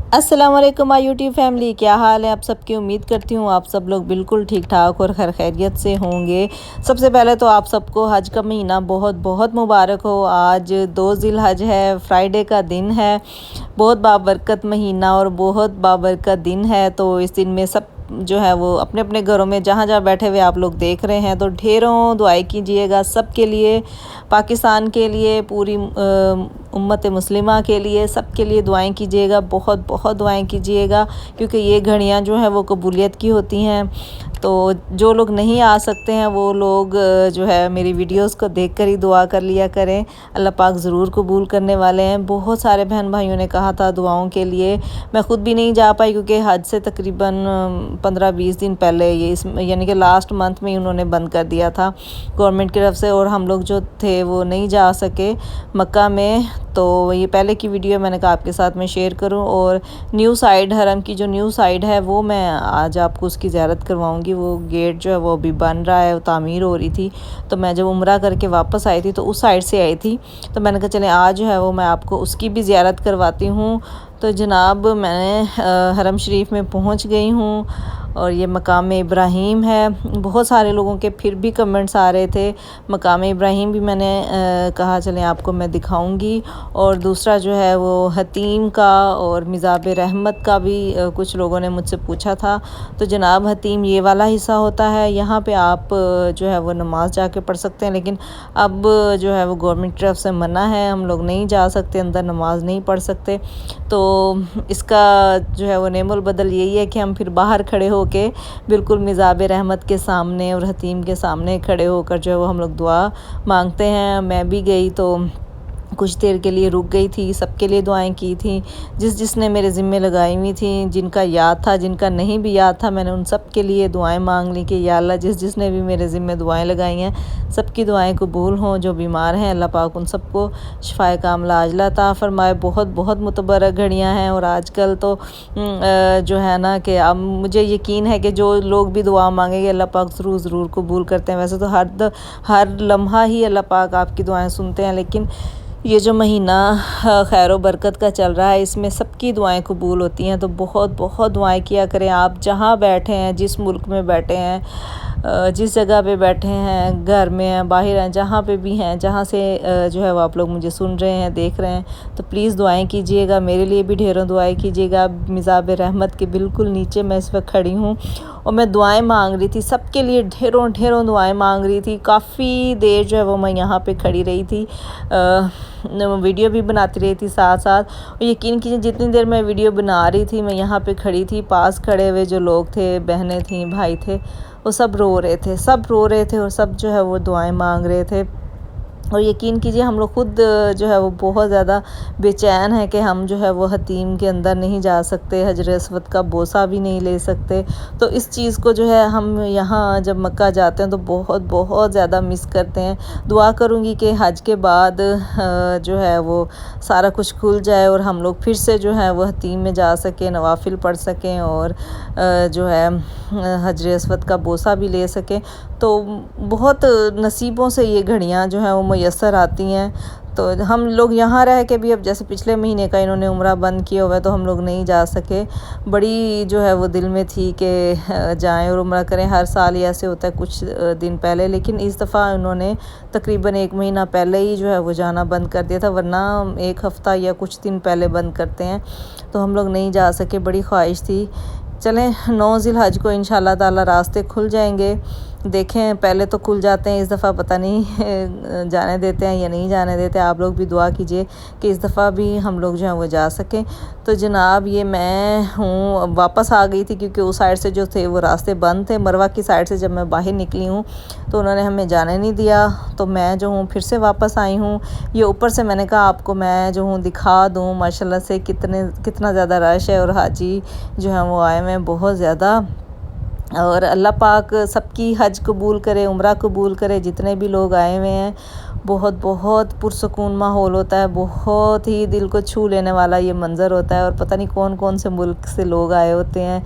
अस्सलाम वालेकुम my YouTube family, क्या हाल है आप सबकी। उम्मीद करती हूँ आप सब लोग बिल्कुल ठीक ठाक और खैर खैरियत से होंगे। सबसे पहले तो आप सबको हज का महीना बहुत बहुत मुबारक हो। आज 2 ज़िल-हज है, फ्राइडे का दिन है। बहुत बाबरकत महीना और बहुत बाबरकत दिन है। तो इस दिन में सब जो है वो अपने अपने घरों में जहाँ जहाँ बैठे हुए आप लोग देख रहे हैं, तो ढेरों दुआएं कीजिएगा सब के लिए, पाकिस्तान के लिए, पूरी उम्मत मुस्लिमा के लिए, सब के लिए दुआएं कीजिएगा। बहुत बहुत दुआएं कीजिएगा क्योंकि ये घड़ियाँ जो है वो कबूलियत की होती हैं। तो जो लोग नहीं आ सकते हैं वो लोग जो है मेरी वीडियोस को देखकर ही दुआ कर लिया करें। अल्लाह पाक ज़रूर कबूल करने वाले हैं। बहुत सारे बहन भाइयों ने कहा था दुआओं के लिए। मैं ख़ुद भी नहीं जा पाई क्योंकि हज से तकरीबन 15-20 दिन पहले ये इस यानी कि लास्ट मंथ में ही उन्होंने बंद कर दिया था गवर्नमेंट की तरफ से, और हम लोग जो थे वो नहीं जा सके मक्का में। तो ये पहले की वीडियो मैंने कहा आपके साथ में शेयर करूं। और न्यू साइड, हरम की जो न्यू साइड है वो मैं आज आपको उसकी ज़ियारत करवाऊंगी। वो गेट जो है वो अभी बन रहा है, वो तामीर हो रही थी। तो मैं जब उम्रा करके वापस आई थी तो उस साइड से आई थी, तो मैंने कहा चले आज जो है वो मैं आपको उसकी भी ज़ियारत करवाती हूँ। तो जनाब मैंने हरम शरीफ में पहुँच गई हूँ और ये मकाम इब्राहीम है। बहुत सारे लोगों के फिर भी कमेंट्स आ रहे थे। मकाम इब्राहीम भी मैंने कहा चलें आपको मैं दिखाऊंगी। और दूसरा जो है वो हतीम का और मिज़ाब रहमत का भी कुछ लोगों ने मुझसे पूछा था। तो जनाब हतीम ये वाला हिस्सा होता है, यहाँ पे आप जो है वो नमाज जाके पढ़ सकते हैं, लेकिन अब जो है वो गवर्नमेंट की तरफ से मना है, हम लोग नहीं जा सकते, अंदर नमाज नहीं पढ़ सकते। तो इसका जो है वो नेमुल बदल यही है कि हम फिर बाहर खड़े होके बिल्कुल मिज़ाब रहमत के सामने और हतीम के सामने खड़े होकर जो है वो हम लोग दुआ मांगते हैं। मैं भी गई तो कुछ देर के लिए रुक गई थी, सबके लिए दुआएं की थी जिसने मेरे ज़िम्मे लगाई हुई थी। जिनका याद था, जिनका नहीं भी याद था, मैंने उन सब के लिए दुआएं मांग ली कि या अल्लाह जिसने भी मेरे ज़िम्मे दुआएं लगाई हैं सबकी दुआएं कबूल हों। जो बीमार हैं अल्लाह पाक उन सबको शिफाए कामिला आजिला अता फरमाए। बहुत बहुत मुतबरक घड़ियाँ हैं और आजकल तो जो है ना कि अब मुझे यकीन है कि जो लोग भी दुआ मांगेंगे अल्लाह पाक ज़रूर कबूल करते हैं। वैसे तो हर लम्हा ही अल्लाह पाक आपकी दुआएं सुनते हैं, लेकिन ये जो महीना खैर बरकत का चल रहा है इसमें सबकी दुआएं कबूल होती हैं। तो बहुत बहुत दुआएं किया करें। आप जहाँ बैठे हैं, जिस मुल्क में बैठे हैं, जिस जगह पे बैठे हैं, घर में हैं, बाहर हैं, जहाँ पे भी हैं, जहाँ से जो है वो आप लोग मुझे सुन रहे हैं, देख रहे हैं, तो प्लीज़ दुआएं कीजिएगा। मेरे लिए भी ढेरों दुआएं कीजिएगा। मिज़ाब रहमत के बिल्कुल नीचे मैं इस वक्त खड़ी हूँ और मैं दुआएं मांग रही थी, सबके लिए ढेरों ढेरों दुआएं मांग रही थी। काफ़ी देर जो है वो मैं यहाँ पे खड़ी रही थी, वीडियो भी बनाती रही थी साथ साथ। और यकीन कीजिए जितनी देर मैं वीडियो बना रही थी मैं यहाँ पे खड़ी थी, पास खड़े हुए जो लोग थे, बहनें थी, भाई थे, वो सब रो रहे थे, सब रो रहे थे और सब जो है वो दुआएं मांग रहे थे। और यकीन कीजिए हम लोग खुद जो है वो बहुत ज़्यादा बेचैन है कि हम जो है वो हतीम के अंदर नहीं जा सकते, हजर अस्वद का बोसा भी नहीं ले सकते। तो इस चीज़ को जो है हम यहाँ जब मक्का जाते हैं तो बहुत बहुत ज़्यादा मिस करते हैं। दुआ करूँगी कि हज के बाद जो है वो सारा कुछ खुल जाए और हम लोग फिर से जो है वो हतीम में जा सकें, नवाफिल पढ़ सकें और जो है हजर अस्वद का बोसा भी ले सकें। तो बहुत नसीबों से ये घड़ियाँ जो हैं वो मुयस्सर आती हैं। तो हम लोग यहाँ रह के भी अब जैसे पिछले महीने का इन्होंने उम्रा बंद किया हुआ है तो हम लोग नहीं जा सके। बड़ी जो है वो दिल में थी कि जाएं और उम्रा करें। हर साल ही ऐसे होता है कुछ दिन पहले, लेकिन इस दफ़ा उन्होंने तकरीबन 1 महीना पहले ही जो है वो जाना बंद कर दिया था, वरना 1 हफ़्ता या कुछ दिन पहले बंद करते हैं। तो हम लोग नहीं जा सके, बड़ी ख्वाहिश थी। चलें 9 ज़िल-हज को इंशाल्लाह ताला रास्ते खुल जाएंगे। देखें पहले तो खुल जाते हैं, इस दफ़ा पता नहीं जाने देते हैं या नहीं जाने देते। आप लोग भी दुआ कीजिए कि इस दफ़ा भी हम लोग जो हैं वो जा सकें। तो जनाब ये मैं हूँ वापस आ गई थी क्योंकि उस साइड से जो थे वो रास्ते बंद थे। मरवा की साइड से जब मैं बाहर निकली हूँ तो उन्होंने हमें जाने नहीं दिया, तो मैं जो हूँ फिर से वापस आई हूँ। ये ऊपर से मैंने कहा आपको मैं जो हूँ दिखा दूँ माशाल्लाह से कितना ज़्यादा रश है और हाजी जो है वो आए हुए हैं बहुत ज़्यादा। और अल्लाह पाक सबकी हज कबूल करे, उम्रा कबूल करे। जितने भी लोग आए हुए हैं बहुत बहुत पुरसकून माहौल होता है, बहुत ही दिल को छू लेने वाला ये मंज़र होता है। और पता नहीं कौन कौन से मुल्क से लोग आए होते हैं।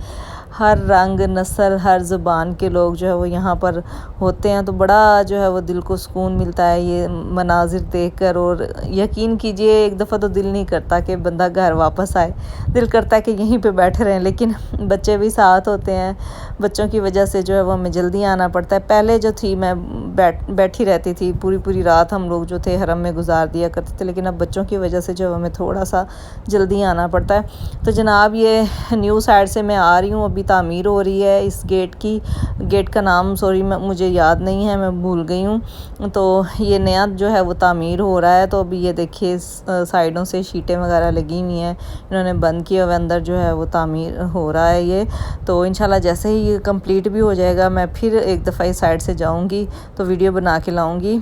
हर रंग नस्ल हर ज़ुबान के लोग जो है वो यहाँ पर होते हैं। तो बड़ा जो है वो दिल को सुकून मिलता है ये मनाजिर देखकर। और यकीन कीजिए एक दफ़ा तो दिल नहीं करता कि बंदा घर वापस आए, दिल करता है कि यहीं पे बैठे रहें, लेकिन बच्चे भी साथ होते हैं। बच्चों की वजह से जो है वो हमें जल्दी आना पड़ता है। पहले जो थी मैं बैठी रहती थी, पूरी पूरी रात हम लोग जो थे हरम में गुजार दिया करते थे, लेकिन अब बच्चों की वजह से जो हमें थोड़ा सा जल्दी आना पड़ता है। तो जनाब ये न्यू साइड से मैं आ रही हूँ, अभी तामीर हो रही है इस गेट का नाम सॉरी मुझे याद नहीं है, मैं भूल गई हूँ। तो ये नया जो है वो तामीर हो रहा है। तो अभी ये देखिए साइडों से शीटें वगैरह लगी हुई हैं, इन्होंने बंद किया हुआ, अंदर जो है वो तामीर हो रहा है ये। तो इंशाल्लाह जैसे ही ये कंप्लीट भी हो जाएगा मैं फिर एक दफ़ा इस साइड से जाऊंगी तो वीडियो बना के लाऊंगी।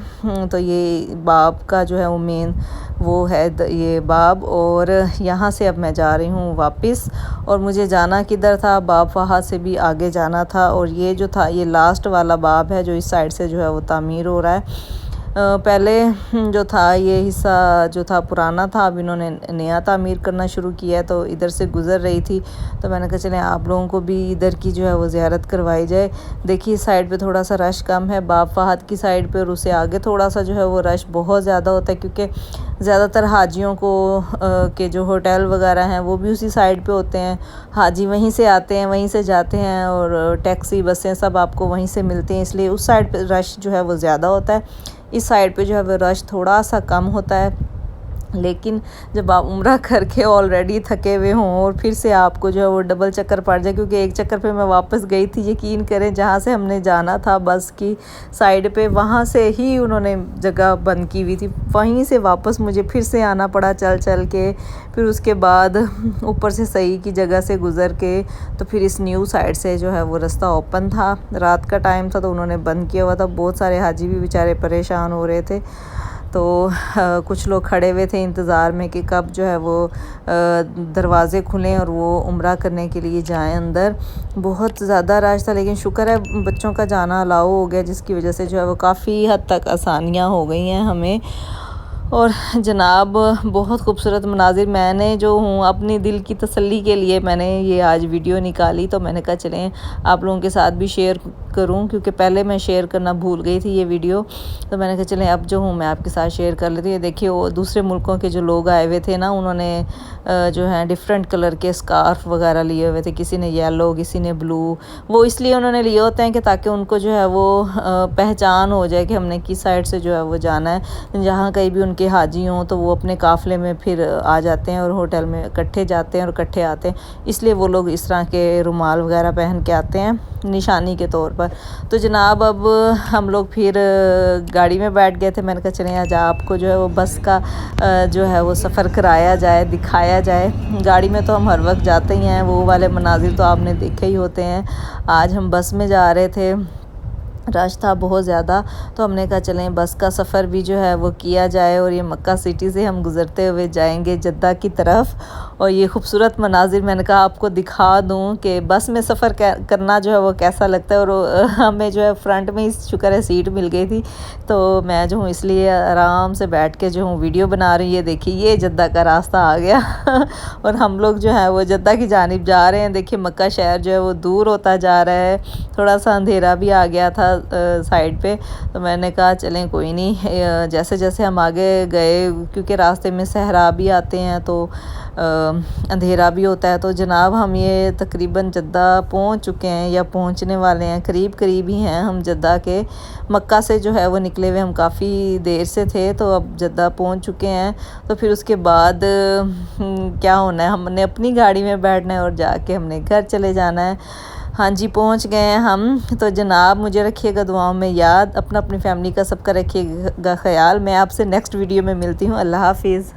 तो ये बाब का जो है वो मेन वो है ये बाब। और यहाँ से अब मैं जा रही हूँ वापस। और मुझे जाना किधर था, बाब फहाद से भी आगे जाना था। और ये जो था ये लास्ट वाला बाब है जो इस साइड से जो है वो तामीर हो रहा है। पहले जो था ये हिस्सा जो था पुराना था, अब इन्होंने नया तामीर करना शुरू किया है। तो इधर से गुज़र रही थी तो मैंने कहा चलें आप लोगों को भी इधर की जो है वो ज़ियारत करवाई जाए। देखिए इस साइड पे थोड़ा सा रश कम है बाब फहद की साइड पे, और उससे आगे थोड़ा सा जो है वो रश बहुत ज़्यादा होता है, क्योंकि ज़्यादातर हाजियों को के जो होटल वगैरह हैं वो भी उसी साइड पे होते हैं। हाजी वहीं से आते हैं, वहीं से जाते हैं, और टैक्सी बसें सब आपको वहीं से मिलती हैं, इसलिए उस साइड पे रश जो है वो ज़्यादा होता है। इस साइड पे जो है वो रश थोड़ा सा कम होता है। लेकिन जब आप उम्रा करके ऑलरेडी थके हुए हों और फिर से आपको जो है वो डबल चक्कर पड़ जाए, क्योंकि एक चक्कर पे मैं वापस गई थी, यकीन करें जहाँ से हमने जाना था बस की साइड पे, वहाँ से ही उन्होंने जगह बंद की हुई थी, वहीं से वापस मुझे फिर से आना पड़ा चल चल के। फिर उसके बाद ऊपर से सही की जगह से गुज़र के तो फिर इस न्यू साइड से जो है वो रास्ता ओपन था। रात का टाइम था तो उन्होंने बंद किया हुआ था। बहुत सारे हाजी भी बेचारे परेशान हो रहे थे। तो कुछ लोग खड़े हुए थे इंतज़ार में कि कब जो है वो दरवाज़े खुलें और वो उम्रा करने के लिए जाएं अंदर। बहुत ज़्यादा रश था, लेकिन शुक्र है बच्चों का जाना अलाउ हो गया, जिसकी वजह से जो है वो काफ़ी हद तक आसानियाँ हो गई हैं हमें। और जनाब बहुत खूबसूरत मनाजिर, मैंने जो हूँ अपनी दिल की तसल्ली के लिए मैंने ये आज वीडियो निकाली। तो मैंने कहा चलें आप लोगों के साथ भी शेयर करूं, क्योंकि पहले मैं शेयर करना भूल गई थी ये वीडियो। तो मैंने कहा चलें अब जो हूँ मैं आपके साथ शेयर कर लेती हूँ। देखिए वो दूसरे मुल्कों के जो लोग आए हुए थे ना, उन्होंने जो है डिफरेंट कलर के स्कार्फ वगैरह लिए हुए थे, किसी ने येलो किसी ने ब्लू। वो इसलिए उन्होंने लिए होते हैं कि ताकि उनको जो है वो पहचान हो जाए कि हमने किस साइड से जो है वो जाना है। जहाँ कहीं भी उनके हाजी हों तो वो अपने काफ़िले में फिर आ जाते हैं और होटल में इकट्ठे जाते हैं और इकट्ठे आते हैं, इसलिए वो लोग इस तरह के रुमाल वगैरह पहन के आते हैं निशानी के तौर पर। तो जनाब अब हम लोग फिर गाड़ी में बैठ गए थे। मैंने कहा चलें आज आपको जो है वो बस का जो है वो सफ़र कराया जाए, दिखाया जाए। गाड़ी में तो हम हर वक्त जाते ही हैं, वो वाले मनाजिर तो आपने देखे ही होते हैं। आज हम बस में जा रहे थे, रश था बहुत ज़्यादा, तो हमने कहा चलें बस का सफ़र भी जो है वो किया जाए। और ये मक्का सिटी से हम गुज़रते हुए जाएंगे जद्दा की तरफ। और ये खूबसूरत मनाजिर मैंने कहा आपको दिखा दूं कि बस में सफ़र करना जो है वो कैसा लगता है। और हमें जो है फ्रंट में ही शुक्र है सीट मिल गई थी, तो मैं जो हूँ इसलिए आराम से बैठ के जो हूँ वीडियो बना रही हूँ। ये देखिए ये जद्दा का रास्ता आ गया और हम लोग जो है वो जद्दा की जानिब जा रहे हैं। देखिए मक्का शहर जो है वो दूर होता जा रहा है, थोड़ा सा अंधेरा भी आ गया था साइड पे। तो मैंने कहा चलें कोई नहीं, जैसे जैसे हम आगे गए, क्योंकि रास्ते में सहरा भी आते हैं तो अंधेरा भी होता है। तो जनाब हम ये तकरीबन जद्दा पहुंच चुके हैं या पहुंचने वाले हैं, करीब करीब ही हैं हम जद्दा के। मक्का से जो है वो निकले हुए हम काफ़ी देर से थे, तो अब जद्दा पहुंच चुके हैं। तो फिर उसके बाद क्या होना है, हमने अपनी गाड़ी में बैठना है और जाके हमने घर चले जाना है। हाँ जी पहुंच गए हैं हम। तो जनाब मुझे रखिएगा दुआओं में याद, अपनी फैमिली का सबका रखिएगा ख्याल। मैं आपसे नेक्स्ट वीडियो में मिलती हूँ। अल्लाह हाफिज़।